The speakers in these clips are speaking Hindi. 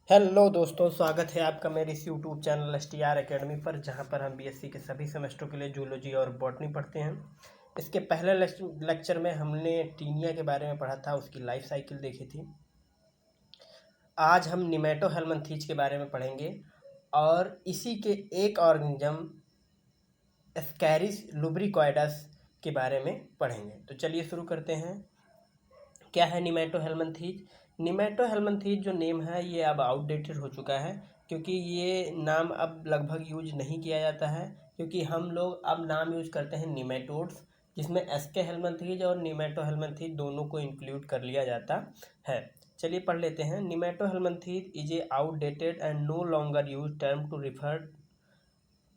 हेलो दोस्तों, स्वागत है आपका मेरे इस यूट्यूब चैनल STR एकेडमी पर, जहां पर हम बीएससी के सभी सेमेस्टरों के लिए जूलॉजी और बॉटनी पढ़ते हैं। इसके पहले लेक्चर में हमने टीनिया के बारे में पढ़ा था, उसकी लाइफ साइकिल देखी थी। आज हम निमेटोहेल्मिन्थीज के बारे में पढ़ेंगे और इसी के एक ऑर्गेनिज्म एस्कैरिस लुब्रिकॉइडस के बारे में पढ़ेंगे। तो चलिए शुरू करते हैं। क्या है निमेटोहेल्मिन्थीज? निमेटोहेल्मिन्थीज जो नेम है ये अब आउटडेटेड हो चुका है, क्योंकि ये नाम अब लगभग यूज नहीं किया जाता है, क्योंकि हम लोग अब नाम यूज करते हैं निमेटोड्स, जिसमें एस्केहेल्मिन्थीज और निमेटोहेल्मिन्थीज दोनों को इंक्लूड कर लिया जाता है। चलिए पढ़ लेते हैं। Nemathelminthes is a outdated and no longer use term to refer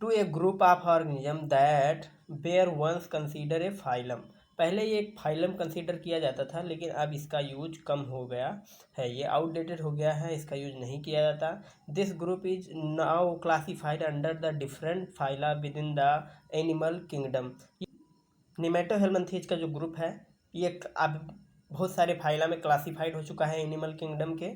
to a group of organism that were once consider a phylum. पहले ये एक फाइलम कंसीडर किया जाता था, लेकिन अब इसका यूज कम हो गया है, ये आउटडेटेड हो गया है, इसका यूज नहीं किया जाता। This group is now classified under the different phyla within the animal kingdom. Nemathelminthes का जो ग्रुप है ये अब बहुत सारे फाइला में क्लासिफाइड हो चुका है एनिमल किंगडम के।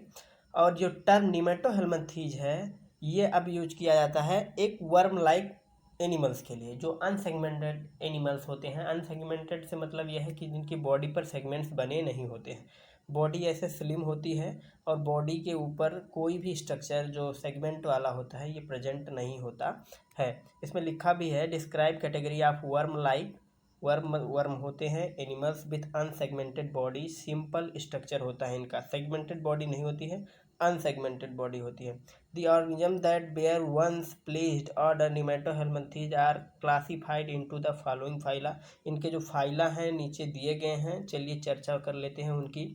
और जो टर्म निमेटोहेल्मिन्थीज है ये अब यूज किया जाता है एक वर्म लाइक एनिमल्स के लिए, जो अनसेगमेंटेड एनिमल्स होते हैं। अनसेगमेंटेड से मतलब यह है कि जिनकी बॉडी पर सेगमेंट्स बने नहीं होते हैं, बॉडी ऐसे स्लिम होती है और बॉडी के ऊपर कोई भी स्ट्रक्चर जो सेगमेंट वाला होता है ये प्रेजेंट नहीं होता है। इसमें लिखा भी है describe category of worm like. Worm होते हैं animals with unsegmented body, simple structure होता है इनका, सेगमेंटेड बॉडी नहीं होती है, अनसेगमेंटेड बॉडी होती है। The organism that bear once placed order Nemathelminthes are classified into the following phyla. इनके जो फाइला हैं नीचे दिए गए हैं, चलिए चर्चा कर लेते हैं उनकी।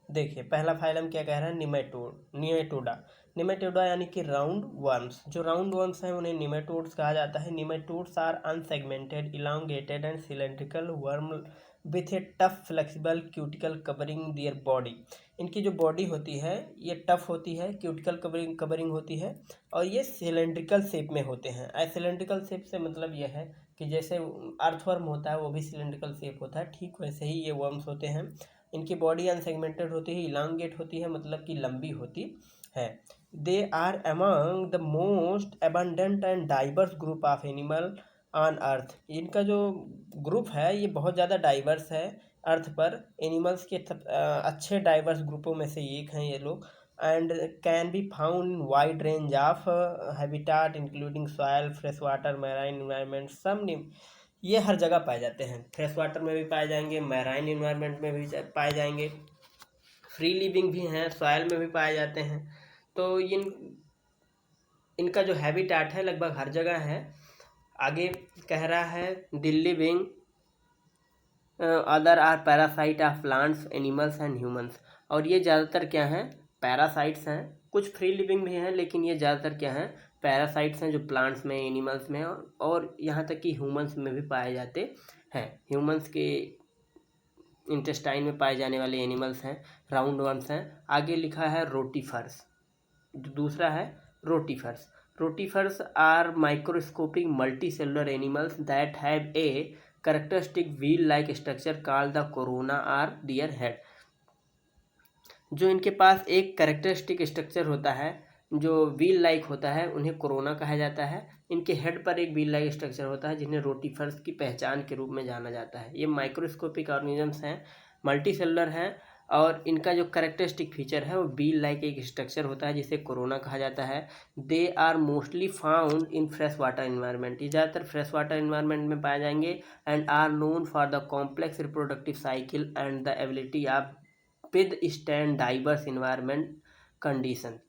देखिए पहला फाइलम क्या कह रहा है, निमेटोडा। निमेटोडा यानी कि राउंड वर्म्स। जो राउंड वर्म्स हैं उन्हें निमेटोड्स कहा जाता है। Nematodes are unsegmented elongated and cylindrical worm with a tough flexible cuticle covering their body. इनकी जो बॉडी होती है ये टफ होती है, क्यूटिकल कवरिंग होती है, और ये सिलेंड्रिकल शेप में होते हैं। सिलेंड्रिकल शेप से मतलब यह है कि जैसे अर्थवर्म होता है वो भी सिलेंड्रिकल शेप होता है, ठीक वैसे ही ये वर्म्स होते हैं। इनकी बॉडी अनसेगमेंटेड होती है, इलांगेट होती है, मतलब कि लंबी होती है। They are among the most abundant and diverse group of animal on earth. इनका जो ग्रुप है ये बहुत ज़्यादा डाइवर्स है अर्थ पर। एनिमल्स के अच्छे डाइवर्स ग्रुपों में से एक हैं ये लोग। And can be found in wide range of habitat including soil, fresh water, marine environment. सब ये हर जगह पाए जाते हैं, फ्रेश वाटर में भी पाए जाएंगे, मैराइन इन्वायरमेंट में भी पाए जाएंगे, फ्री लिविंग भी हैं, सॉयल में भी पाए जाते हैं। तो इनका जो हैबिटाट है लगभग हर जगह है। आगे कह रहा है the living other are parasite of plants, animals and humans. और ये ज़्यादातर क्या हैं, पैरासाइट्स हैं। कुछ फ्री लिविंग भी हैं, लेकिन ये ज़्यादातर क्या हैं, पैरासाइट्स हैं, जो प्लांट्स में, एनिमल्स में और यहाँ तक कि ह्यूमंस में भी पाए जाते हैं। ह्यूमंस के इंटेस्टाइन में पाए जाने वाले एनिमल्स हैं, राउंड वर्म्स हैं। आगे लिखा है रोटीफर्स। दूसरा है rotifers. Rotifers are microscopic multicellular animals that have a characteristic wheel like structure called the corona are their head. जो इनके पास एक कैरेक्टरिस्टिक स्ट्रक्चर होता है जो व्हील लाइक होता है, उन्हें कोरोना कहा जाता है। इनके हेड पर एक व्हील लाइक स्ट्रक्चर होता है जिन्हें रोटीफर्स की पहचान के रूप में जाना जाता है। ये माइक्रोस्कोपिक ऑर्गेनिजम्स हैं, मल्टीसेलुलर हैं, और इनका जो कैरेक्टरिस्टिक फीचर है वो व्हील लाइक एक स्ट्रक्चर होता है जिसे कोरोना कहा जाता है। They are mostly found in fresh water environment. ये ज़्यादातर फ्रेश वाटर इन्वायरमेंट में पाए जाएंगे। And are known for the complex reproductive cycle and the ability of withstand diverse environment condition.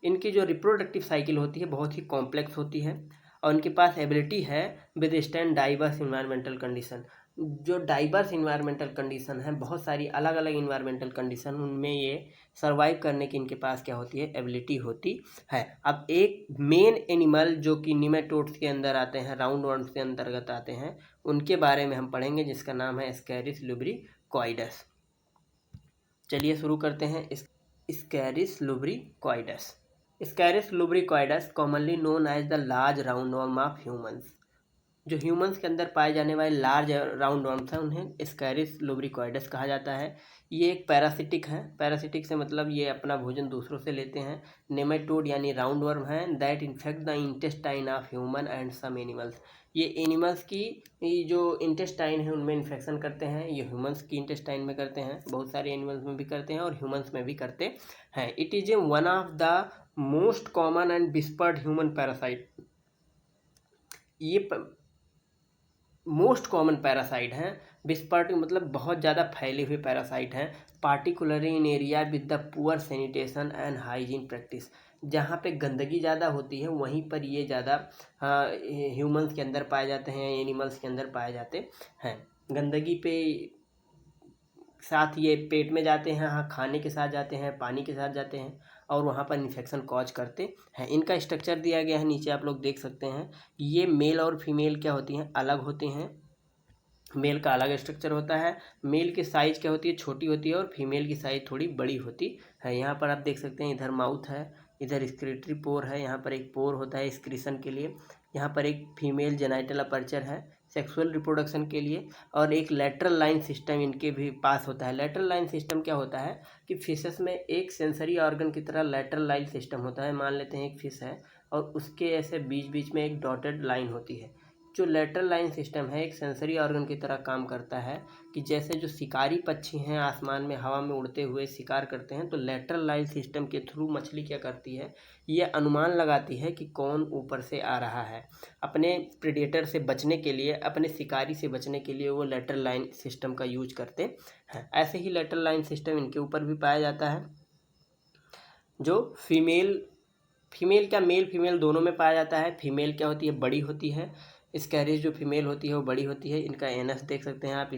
इनकी जो रिप्रोडक्टिव साइकिल होती है बहुत ही कॉम्प्लेक्स होती है, और इनके पास एबिलिटी है with stand diverse environmental condition. जो डाइवर्स इन्वायरमेंटल कंडीशन है, बहुत सारी अलग अलग इन्वायरमेंटल कंडीशन, उनमें ये सर्वाइव करने की इनके पास क्या होती है, एबिलिटी होती है। अब एक मेन एनिमल जो कि निमेटोड्स के अंदर आते हैं, राउंड वर्म्स के अंतर्गत आते हैं, उनके बारे में हम पढ़ेंगे, जिसका नाम है एस्कैरिस लुब्रिकॉइडस। चलिए शुरू करते हैं। Ascaris लुब्रिकॉइडस। Scarus lubricoides, commonly known as the large roundworm of humans, जो ह्यूमंस के अंदर पाए जाने वाले लार्ज राउंड वर्म्स हैं उन्हें स्कैरिस लुब्रिकॉइडस कहा जाता है। ये एक पैरासिटिक है। पैरासिटिक से मतलब ये अपना भोजन दूसरों से लेते हैं। नेमेटोड यानी राउंड वर्म हैं that infect the intestine of human and some animals. ये एनिमल्स की ये जो इंटेस्टाइन है उनमें इन्फेक्शन करते हैं। ये ह्यूमंस की इंटेस्टाइन में करते हैं, बहुत सारे एनिमल्स में भी करते हैं और ह्यूमंस में भी करते हैं। It is a one of the most common and whispered human parasite. ये मोस्ट कॉमन पैरासाइट हैं। विस्पर्ड मतलब बहुत ज़्यादा फैले हुए पैरासाइट हैं, particularly in area with the poor sanitation and hygiene practice. जहाँ पे गंदगी ज़्यादा होती है वहीं पर ये ज़्यादा ह्यूमंस के अंदर पाए जाते हैं, एनिमल्स के अंदर पाए जाते हैं। गंदगी पे साथ ये पेट में जाते हैं, हाँ खाने के साथ जाते हैं, पानी के साथ जाते हैं और वहाँ पर इन्फेक्शन कॉज करते हैं। इनका स्ट्रक्चर दिया गया है, नीचे आप लोग देख सकते हैं। ये मेल और फीमेल क्या होती हैं, अलग होते हैं। मेल का अलग स्ट्रक्चर होता है। मेल की साइज़ क्या होती है, छोटी होती है और फीमेल की साइज़ थोड़ी बड़ी होती है। यहाँ पर आप देख सकते हैं, इधर माउथ है, इधर एक्सक्रीटरी पोर है, यहाँ पर एक पोर होता है एक्सक्रीशन के लिए। यहाँ पर एक फीमेल जेनाइटल अपर्चर है सेक्सुअल रिप्रोडक्शन के लिए, और एक लेटरल लाइन सिस्टम इनके भी पास होता है। लेटरल लाइन सिस्टम क्या होता है कि फिशेस में एक सेंसरी ऑर्गन की तरह लेटरल लाइन सिस्टम होता है। मान लेते हैं एक फिश है और उसके ऐसे बीच बीच में एक डॉटेड लाइन होती है। जो लेटरल लाइन सिस्टम है एक सेंसरी ऑर्गन की तरह काम करता है कि जैसे जो शिकारी पक्षी हैं आसमान में हवा में उड़ते हुए शिकार करते हैं, तो लेटरल लाइन सिस्टम के थ्रू मछली क्या करती है, ये अनुमान लगाती है कि कौन ऊपर से आ रहा है। अपने प्रेडेटर से बचने के लिए, अपने शिकारी से बचने के लिए वो लेटरल लाइन सिस्टम का यूज करते हैं। ऐसे ही लेटरल लाइन सिस्टम इनके ऊपर भी पाया जाता है। जो फीमेल क्या मेल फीमेल दोनों में पाया जाता है। फीमेल क्या होती है, बड़ी होती है। स्कैरिस जो फीमेल होती है वो बड़ी होती है। इनका एनस देख सकते हैं आप,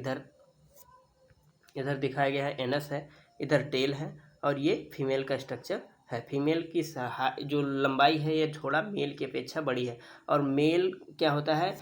इधर दिखाया गया है एनस है, इधर टेल है और ये फीमेल का स्ट्रक्चर है। फीमेल की जो लंबाई है ये थोड़ा मेल की अपेक्षा बड़ी है। और मेल क्या होता है,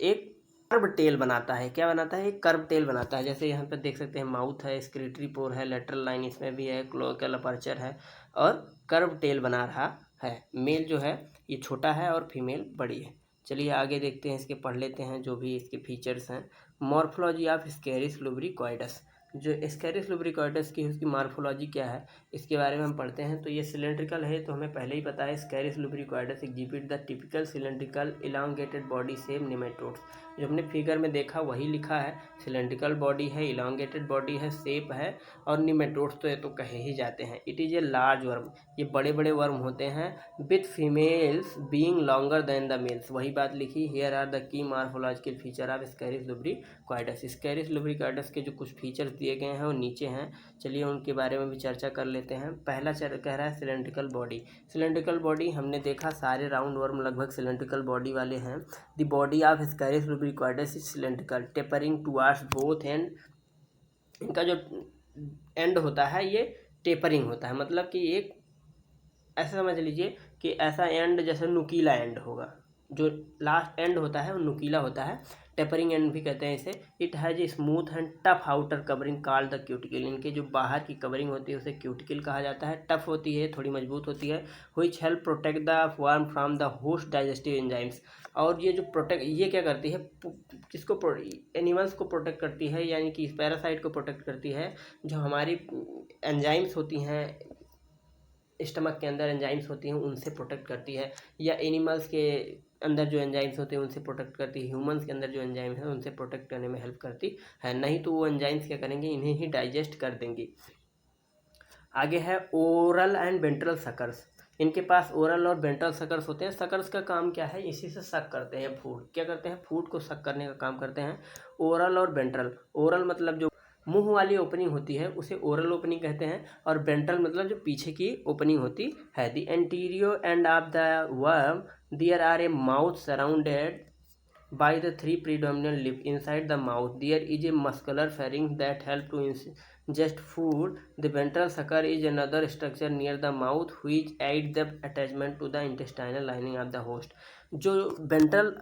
एक कर्व टेल बनाता है। क्या बनाता है, एक कर्व टेल बनाता है। जैसे यहाँ पर देख सकते हैं माउथ है, एक्सक्रीटरी पोर है, लेटरल लाइन इसमें भी है, क्लोअकल अपर्चर है और कर्व टेल बना रहा है। मेल जो है ये छोटा है और फीमेल बड़ी है। चलिए आगे देखते हैं, इसके पढ़ लेते हैं जो भी इसके फीचर्स हैं। Morphology of Ascaris lumbricoides. जो स्कैरिस लुब्रिकॉइडस की उसकी मॉर्फोलॉजी क्या है इसके बारे में हम पढ़ते हैं। तो ये सिलेंड्रिकल है, तो हमें पहले ही पता है। Ascaris lumbricoides exhibit the typical cylindrical elongated body same nematodes. जो हमने फिगर में देखा वही लिखा है। सिलेंड्रिकल बॉडी है, इलांगेटेड बॉडी है, शेप है और निमेटोड्स तो ये तो कहे ही जाते हैं। It is a large worm. ये बड़े बड़े वर्म होते हैं। With females being longer than the males. वही बात लिखी, here are the key morphological feature of Ascaris lumbricoides. Ascaris lumbricoides के जो कुछ फीचर्स दिए गए हैं वो नीचे हैं। चलिए उनके बारे में भी चर्चा कर लेते हैं। पहला कह रहा है सिलेंड्रिकल बॉडी। सिलेंड्रिकल बॉडी हमने देखा सारे राउंड वर्म लगभग सिलेंड्रिकल बॉडी वाले हैं। The body of Ascaris lumbricoides is cylindrical tapering towards both end. इनका जो एंड होता है ये टेपरिंग होता है, मतलब कि एक ऐसा समझ लीजिए कि ऐसा एंड जैसे नुकीला एंड होगा। जो लास्ट एंड होता है वो नुकीला होता है, टेपरिंग एंड भी कहते हैं इसे। It has a smooth and tough outer covering called the cuticle. इनके जो बाहर की कवरिंग होती है उसे क्यूटिकल कहा जाता है। टफ होती है, थोड़ी मजबूत होती है। Which help protect the worm from the host digestive enzymes. और ये जो ये क्या करती है, किसको, एनिमल्स को प्रोटेक्ट करती है, यानी कि पैरासाइट को प्रोटेक्ट करती है। जो हमारी एंजाइम्स होती हैं स्टमक के अंदर एंजाइम्स होती हैं उनसे प्रोटेक्ट करती है, या एनिमल्स के अंदर जो एंजाइम्स होते हैं उनसे प्रोटेक्ट करती है। ह्यूमंस के अंदर जो एंजाइम है उनसे प्रोटेक्ट करने में हेल्प करती है। नहीं तो वो एंजाइम्स क्या करेंगे, इन्हें ही डाइजेस्ट कर देंगी। आगे है ओरल एंड वेंट्रल सकर्स। इनके पास ओरल और वेंट्रल सकर्स होते हैं। सकर्स का काम क्या है, इसी से सक करते हैं फूड। क्या करते हैं, फूड को सक करने का काम करते हैं। ओरल और वेंट्रल, ओरल मतलब जो मुंह वाली ओपनिंग होती है उसे ओरल ओपनिंग कहते हैं, और वेंट्रल मतलब जो पीछे की ओपनिंग होती है। The anterior end of the worm there are a mouth surrounded by the three predominant lips inside the mouth. There is a muscular pharynx that help to ingest food. The ventral sucker is another structure near the mouth which aid the attachment to the intestinal lining of the host. जो वेंट्रल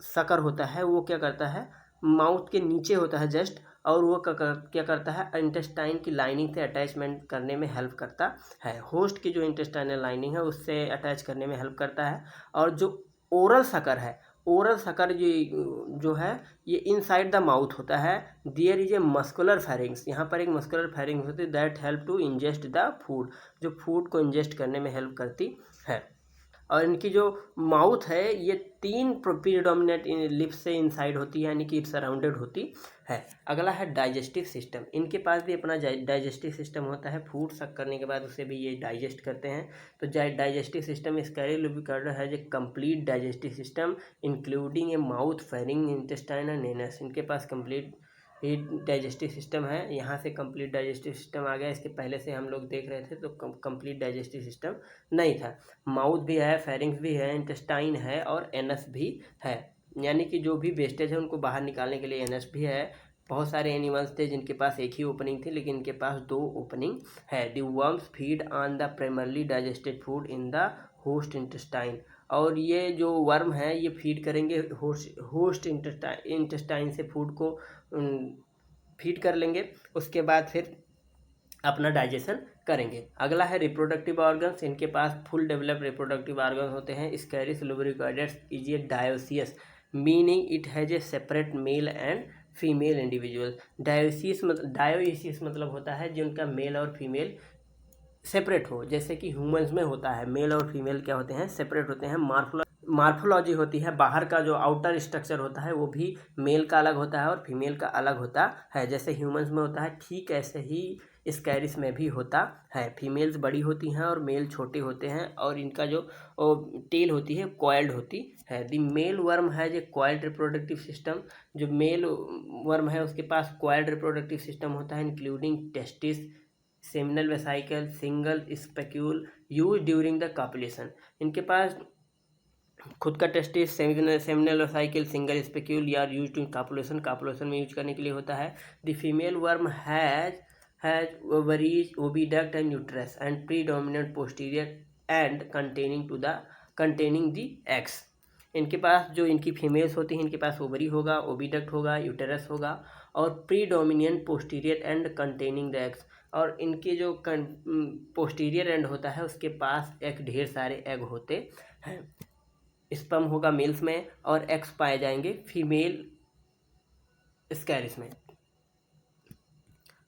सकर होता है वो क्या करता है, माउथ के नीचे होता है जस्ट, और वो क्या करता है, इंटेस्टाइन की लाइनिंग से अटैचमेंट करने में हेल्प करता है। होस्ट की जो इंटेस्टाइनल लाइनिंग है उससे अटैच करने में हेल्प करता है। और जो ओरल सकर है, ओरल सकर जो है ये इनसाइड द माउथ होता है। There is a muscular pharynx, यहाँ पर एक मस्कुलर फेरिंग्स होती है that help to ingest the food, जो फूड को इंजेस्ट करने में हेल्प करती है। और इनकी जो माउथ है ये 3 प्रीडोमिनेंट लिप्स से इनसाइड होती है, यानी कि सराउंडेड होती है। अगला है डाइजेस्टिव सिस्टम, इनके पास भी अपना डाइजेस्टिव सिस्टम होता है। फूड सक करने के बाद उसे भी ये डाइजेस्ट करते हैं। तो digestive system Ascaris lumbricoides has a complete digestive system including a mouth, pharynx, intestine and anus. इनके पास कंप्लीट ये डाइजेस्टिव सिस्टम है। यहाँ से कंप्लीट डाइजेस्टिव सिस्टम आ गया, इसके पहले से हम लोग देख रहे थे तो कंप्लीट डाइजेस्टिव सिस्टम नहीं था। माउथ भी है, फेरिंग्स भी है, इंटेस्टाइन है और एनस भी है, यानी कि जो भी वेस्टेज है उनको बाहर निकालने के लिए एनस भी है। बहुत सारे एनिमल्स थे जिनके पास एक ही ओपनिंग थी, लेकिन इनके पास 2 ओपनिंग है। The worms feed on the primarily digested food in the host intestine. और ये जो वर्म है ये फीड करेंगे होस्ट इंटेस्टाइन से फूड को फीड कर लेंगे, उसके बाद फिर अपना डाइजेशन करेंगे। अगला है रिप्रोडक्टिव ऑर्गन्स, इनके पास फुल डेवलप्ड रिप्रोडक्टिव ऑर्गन होते हैं। Ascaris lumbricoides is a dioecious, meaning it has a separate male and female individual. Dioecious मतलब होता है जिनका मेल और फीमेल सेपरेट हो, जैसे कि ह्यूमंस में होता है मेल और फीमेल क्या होते हैं, सेपरेट होते हैं। मार्फोलॉजी होती है, बाहर का जो आउटर स्ट्रक्चर होता है वो भी मेल का अलग होता है और फीमेल का अलग होता है। जैसे ह्यूमंस में होता है ठीक ऐसे ही स्कैरिस में भी होता है। फीमेल्स बड़ी होती हैं और मेल छोटे होते हैं, और इनका जो टेल होती है कॉइल्ड होती है। द मेल वर्म है जो कॉइल्ड रिप्रोडक्टिव सिस्टम, जो मेल वर्म है उसके पास कॉइल्ड रिप्रोडक्टिव सिस्टम होता है including testis, seminal vesicle, single spicule use during the copulation. इनके पास खुद का testis, seminal vesicle, single spicule या यूज टू कापुलेशन में यूज करने के लिए होता है। The female worm has ovaries, oviduct and uterus and predominant posterior and containing the eggs. इनके पास जो इनकी फीमेल्स होती हैं इनके पास ओवरी होगा, ओविडक्ट होगा, यूटेरस होगा और predominant posterior and containing the eggs. और इनके जो पोस्टीरियर एंड होता है उसके पास एक ढेर सारे एग होते हैं। स्पर्म होगा मेल्स में और एग्स पाए जाएंगे फीमेल स्कैरिस में।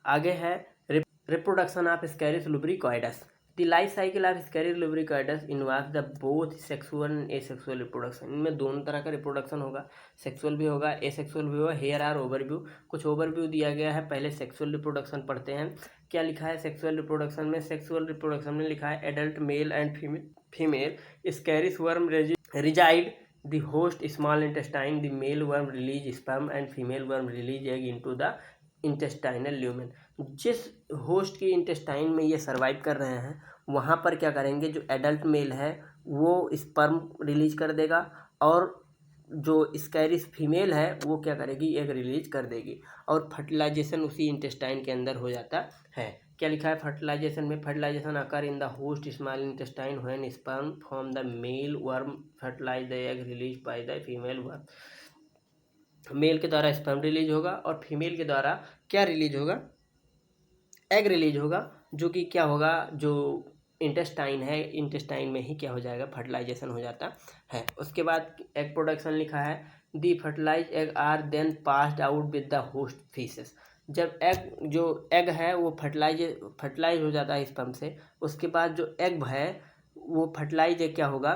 आगे है reproduction of Ascaris lumbricoides. The life cycle of Ascaris lumbricoides involve the both sexual and asexual reproduction. इनमें दोनों तरह का रिप्रोडक्शन होगा, सेक्सुअल भी होगा, एसेक्सुअल भी होगा। हेयर आर ओवरव्यू, कुछ ओवरव्यू दिया गया है। पहले सेक्सुअल रिप्रोडक्शन पढ़ते हैं। क्या लिखा है सेक्सुअल रिप्रोडक्शन में? सेक्सुअल रिप्रोडक्शन में लिखा है adult mail and female स्कैरिस worm reside the host small intestine. The male worm release sperm and female worm release egg into the intestinal lumen. जिस होस्ट की इंटेस्टाइन में ये सर्वाइव कर रहे हैं वहाँ पर क्या करेंगे, जो एडल्ट मेल है वो स्पर्म रिलीज कर देगा और जो स्कैरिस फीमेल है वो क्या करेगी, एग रिलीज कर देगी और फर्टिलाइजेशन उसी इंटेस्टाइन के अंदर हो जाता है। क्या लिखा है फर्टिलाइजेशन में? Fertilisation occur in the host small intestine when sperm from the male worm fertilise the egg release by the female worm. Male के द्वारा स्पर्म रिलीज होगा और फीमेल के द्वारा क्या रिलीज होगा, एग रिलीज होगा, जो कि क्या होगा, जो इंटेस्टाइन है इंटेस्टाइन में ही क्या हो जाएगा, फर्टिलाइजेशन हो जाता है। उसके बाद एग प्रोडक्शन लिखा है the fertilize egg are then passed out with the host feces. जब एग है वो फर्टिलाइज हो जाता है स्पर्म से, उसके बाद जो एग है वो फर्टिलाइज क्या होगा,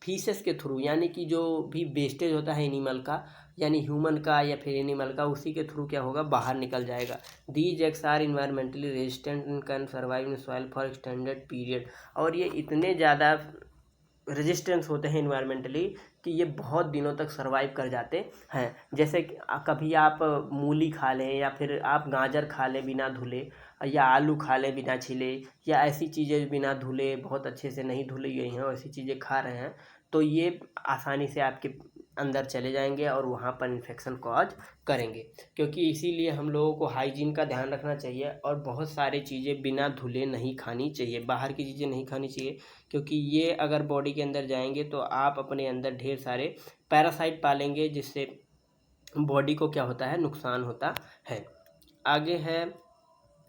फीसेस के थ्रू, यानी कि जो भी वेस्टेज होता है एनिमल का, यानी ह्यूमन का या फिर एनिमल का, उसी के थ्रू क्या होगा, बाहर निकल जाएगा। These eggs are environmentally resistant and can survive in soil for extended period. और ये इतने ज़्यादा रेजिस्टेंस होते हैं इन्वायरमेंटली कि ये बहुत दिनों तक सर्वाइव कर जाते हैं। जैसे कि कभी आप मूली खा लें या फिर आप गाजर खा लें बिना धुले, या आलू खा लें बिना छिले, या ऐसी चीज़ें बिना धुले, बहुत अच्छे से नहीं धुली गई हैं ऐसी चीज़ें खा रहे हैं, तो ये आसानी से आपके अंदर चले जाएंगे और वहाँ पर इन्फेक्शन कॉज करेंगे। क्योंकि इसीलिए हम लोगों को हाइजीन का ध्यान रखना चाहिए और बहुत सारी चीज़ें बिना धुले नहीं खानी चाहिए, बाहर की चीज़ें नहीं खानी चाहिए, क्योंकि ये अगर बॉडी के अंदर जाएंगे तो आप अपने अंदर ढेर सारे पैरासाइट पालेंगे, जिससे बॉडी को क्या होता है, नुकसान होता है। आगे है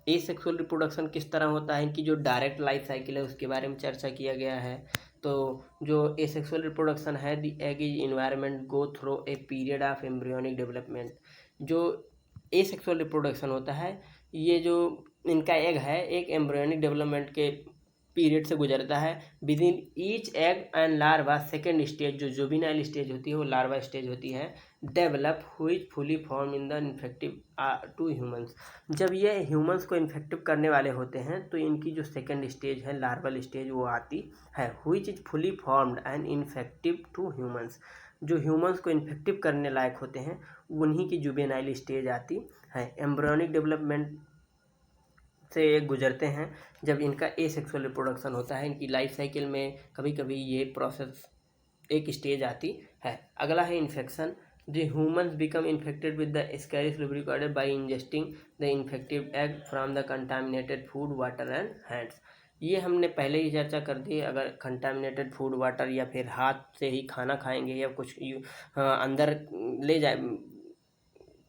एसेक्सुअल रिप्रोडक्शन किस तरह होता है, इनकी जो डायरेक्ट लाइफ साइकिल है उसके बारे में चर्चा किया गया है। तो जो एसेक्सुअल रिप्रोडक्शन है, the egg is environment go through a period of embryonic development. जो एसेक्सुअल रिप्रोडक्शन होता है, ये जो इनका एग है एक एम्ब्रियोनिक डेवलपमेंट के पीरियड से गुजरता है। Within each egg and larva second stage, जो जुवेनाइल स्टेज होती है वो लार्वा स्टेज होती है, डेवलप हुई fully form in the infective to humans. जब ये ह्यूमंस को इन्फेक्टिव करने वाले होते हैं तो इनकी जो सेकेंड स्टेज है लार्वल स्टेज वो आती है, which is fully formed and infective to humans. जो ह्यूमंस को इन्फेक्टिव करने लायक होते हैं उन्हीं की जुवेनाइल स्टेज आती है। एम्ब्रियोनिक डेवलपमेंट से ये गुजरते हैं जब इनका एसेक्सुअल रिप्रोडक्शन होता है। इनकी लाइफ साइकिल में कभी कभी ये प्रोसेस एक स्टेज आती है। अगला है infection. The humans become infected with the Ascaris lubricated by ingesting the infective egg from the contaminated food water and hands. ये हमने पहले ही चर्चा कर दी। अगर कंटामिनेटेड फूड वाटर या फिर हाथ से ही खाना खाएंगे या कुछ अंदर ले जाए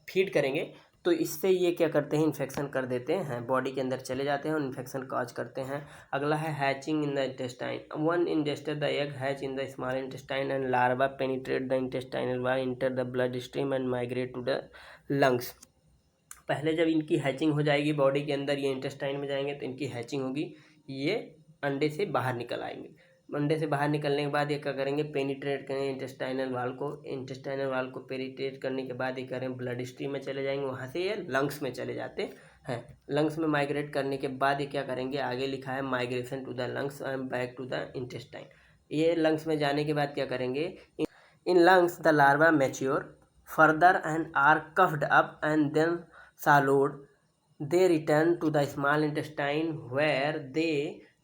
फीड करेंगे तो इससे ये क्या करते हैं, इन्फेक्शन कर देते हैं, बॉडी के अंदर चले जाते हैं और इन्फेक्शन कॉज करते हैं। अगला है hatching in the intestine. One ingested the egg hatch in the small intestine and larva penetrate the intestinal wall, enter the blood stream and migrate to the lungs. पहले जब इनकी हैचिंग हो जाएगी बॉडी के अंदर, ये इंटेस्टाइन में जाएंगे तो इनकी हैचिंग होगी, ये अंडे से बाहर निकल आएंगे। अंडे से बाहर निकलने के बाद ये क्या करेंगे, पेनिट्रेट करेंगे इंटेस्टाइनल वाल को। इंटेस्टाइनल वाल को पेनिट्रेट करने के बाद ये करें ब्लड स्ट्रीम में चले जाएंगे, वहाँ से ये लंग्स में चले जाते हैं। लंग्स में माइग्रेट करने के बाद ये क्या करेंगे, आगे लिखा है migration to the lungs and back to the intestine. ये लंग्स में जाने के बाद क्या करेंगे, in lungs the larva mature further and are coughed up and then swallowed. They return to the small intestine where they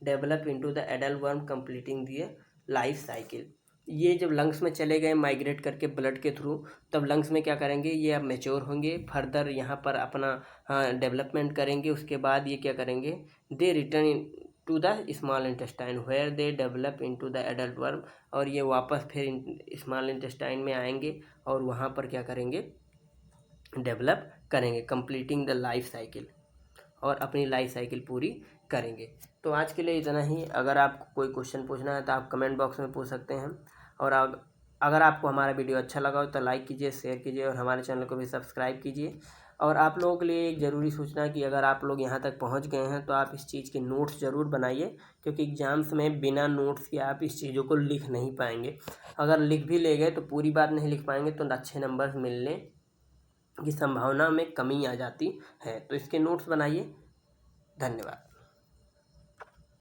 develop into the adult worm completing the life cycle. ये जब लंग्स में चले गए माइग्रेट करके ब्लड के थ्रू, तब लंग्स में क्या करेंगे, ये अब मेच्योर होंगे, फर्दर यहाँ पर अपना डेवलपमेंट करेंगे। उसके बाद ये क्या करेंगे, they return to the small intestine where they develop into the adult worm, और ये वापस फिर स्मॉल इंटेस्टाइन में आएंगे और वहाँ पर क्या करेंगे, डेवलप करेंगे, कंप्लीटिंग द लाइफ साइकिल, और अपनी लाइफ साइकिल पूरी करेंगे। तो आज के लिए इतना ही। अगर आपको कोई क्वेश्चन पूछना है तो आप कमेंट बॉक्स में पूछ सकते हैं। और अगर आपको हमारा वीडियो अच्छा लगा हो तो लाइक कीजिए, शेयर कीजिए और हमारे चैनल को भी सब्सक्राइब कीजिए। और आप लोगों के लिए एक ज़रूरी सूचना कि अगर आप लोग यहाँ तक पहुँच गए हैं तो आप इस चीज़ के नोट्स ज़रूर बनाइए, क्योंकि एग्ज़ाम्स में बिना नोट्स के आप इस चीज़ों को लिख नहीं पाएंगे। अगर लिख भी ले गए तो पूरी बात नहीं लिख पाएंगे तो अच्छे नंबर मिलने की संभावना में कमी आ जाती है। तो इसके नोट्स बनाइए। धन्यवाद।